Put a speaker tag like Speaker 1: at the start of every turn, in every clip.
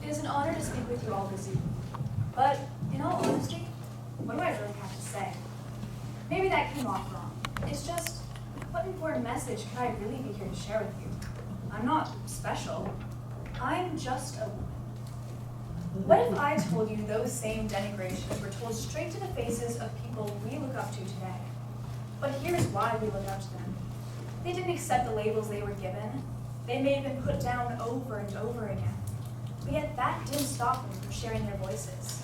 Speaker 1: It is an honor to speak with you all this evening. But, in all honesty, what do I really have to say? Maybe that came off wrong. It's just, what important message could I really be here to share with you? I'm not special. I'm just a woman. What if I told you those same denigrations were told straight to the faces of people we look up to today? But here's why we look up to them. They didn't accept the labels they were given. They may have been put down over and over again. But yet that didn't stop them from sharing their voices.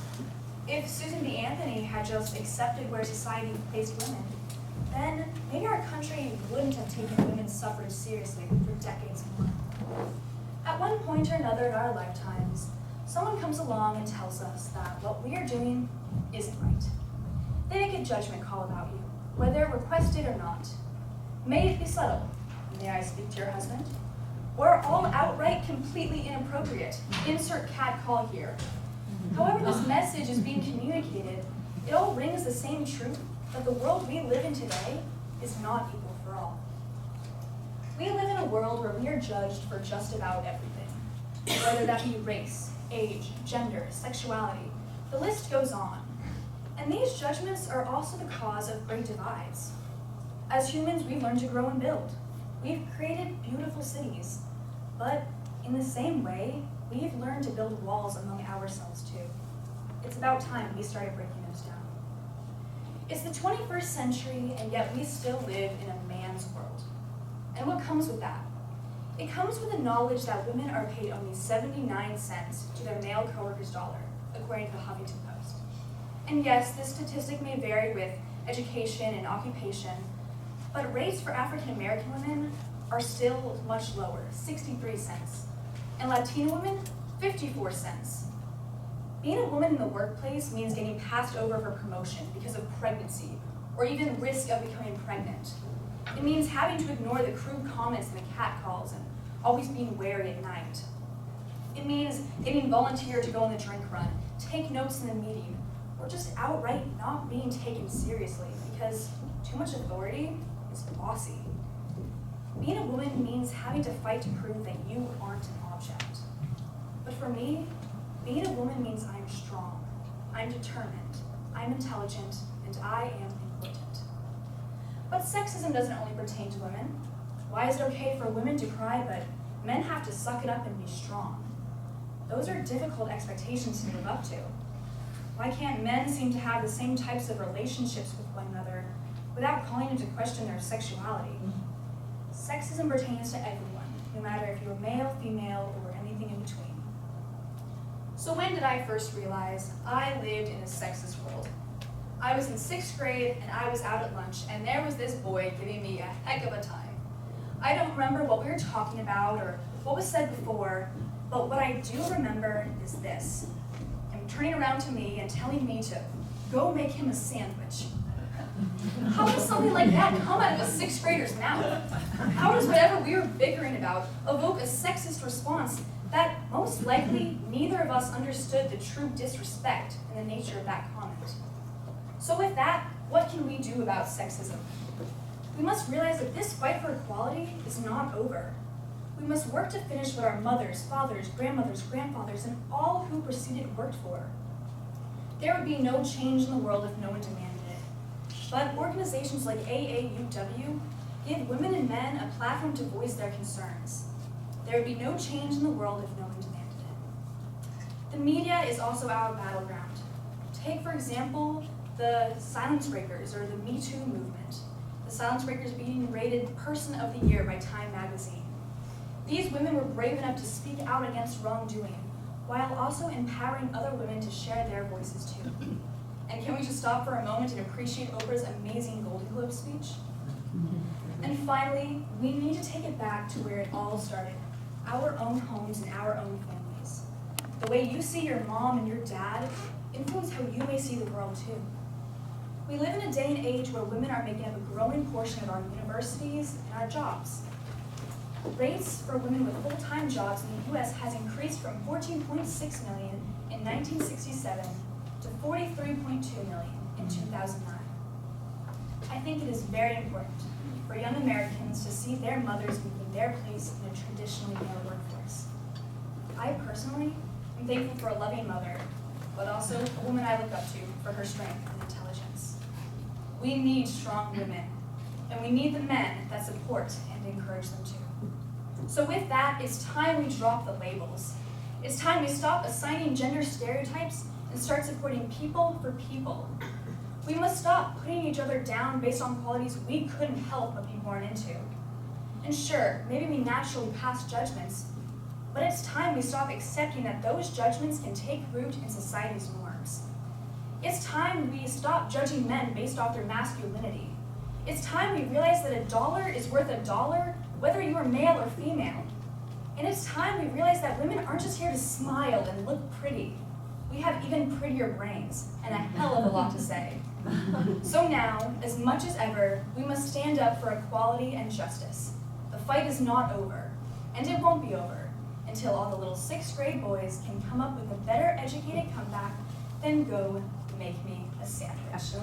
Speaker 1: If Susan B. Anthony had just accepted where society placed women, then maybe our country wouldn't have taken women's suffrage seriously for decades more. At one point or another in our lifetimes, someone comes along and tells us that what we are doing isn't right. They make a judgment call about you, whether requested or not. May it be subtle, may I speak to your husband? Or all outright completely inappropriate, insert cat call here. However this message is being communicated, it all rings the same truth that the world we live in today is not equal for all. We live in a world where we are judged for just about everything, whether that be race, age, gender, sexuality, the list goes on. And these judgments are also the cause of great divides. As humans, we've learned to grow and build. We've created beautiful cities, but in the same way, we've learned to build walls among ourselves too. It's about time we started breaking those down. It's the 21st century, and yet we still live in a man's world. And what comes with that? It comes with the knowledge that women are paid only 79 cents to their male coworker's dollar, according to the Huffington Post. And yes, this statistic may vary with education and occupation, but rates for African American women are still much lower, 63 cents. And Latina women, 54 cents. Being a woman in the workplace means getting passed over for promotion because of pregnancy, or even risk of becoming pregnant. It means having to ignore the crude comments and the catcalls and always being wary at night. It means getting volunteered to go on the drink run, take notes in the meeting, or just outright not being taken seriously because too much authority is bossy. Being a woman means having to fight to prove that you aren't an object. But for me, being a woman means I'm strong, I'm determined, I'm intelligent, and I am important. But sexism doesn't only pertain to women. Why is it okay for women to cry, but men have to suck it up and be strong? Those are difficult expectations to live up to. Why can't men seem to have the same types of relationships with one another without calling into question their sexuality? Sexism pertains to everyone, no matter if you're male, female, or anything in between. So when did I first realize I lived in a sexist world? I was in 6th grade and I was out at lunch and there was this boy giving me a heck of a time. I don't remember what we were talking about or what was said before, but what I do remember is this: him turning around to me and telling me to go make him a sandwich. How does something like that come out of a 6th grader's mouth? How does whatever we were bickering about evoke a sexist response that most likely neither of us understood the true disrespect and the nature of that comment? So with that, what can we do about sexism? We must realize that this fight for equality is not over. We must work to finish what our mothers, fathers, grandmothers, grandfathers, and all who preceded worked for. There would be no change in the world if no one demanded it. But organizations like AAUW give women and men a platform to voice their concerns. There would be no change in the world if no one demanded it. The media is also our battleground. Take, for example, the Silence Breakers or the Me Too movement. The Silence Breakers being rated Person of the Year by Time magazine. These women were brave enough to speak out against wrongdoing, while also empowering other women to share their voices too. And can we just stop for a moment and appreciate Oprah's amazing Golden Globe speech? And finally, we need to take it back to where it all started, our own homes and our own families. The way you see your mom and your dad influence how you may see the world too. We live in a day and age where women are making up a growing portion of our universities and our jobs. Rates for women with full-time jobs in the US has increased from 14.6 million in 1967 to 43.2 million in 2009. I think it is very important for young Americans to see their mothers making their place in a traditionally male workforce. I personally am I'm thankful for a loving mother, but also a woman I look up to for her strength and intelligence. We need strong women, and we need the men that support and encourage them too. So with that, it's time we drop the labels. It's time we stop assigning gender stereotypes and start supporting people for people. We must stop putting each other down based on qualities we couldn't help but be born into. And sure, maybe we naturally pass judgments, but it's time we stop accepting that those judgments can take root in society's norms. It's time we stop judging men based off their masculinity. It's time we realize that $1 is worth $1, whether you are male or female. And it's time we realize that women aren't just here to smile and look pretty. We have even prettier brains and a hell of a lot to say. So now, as much as ever, we must stand up for equality and justice. The fight is not over, and it won't be over until all the little 6th grade boys can come up with a better educated comeback than go make me a sandwich.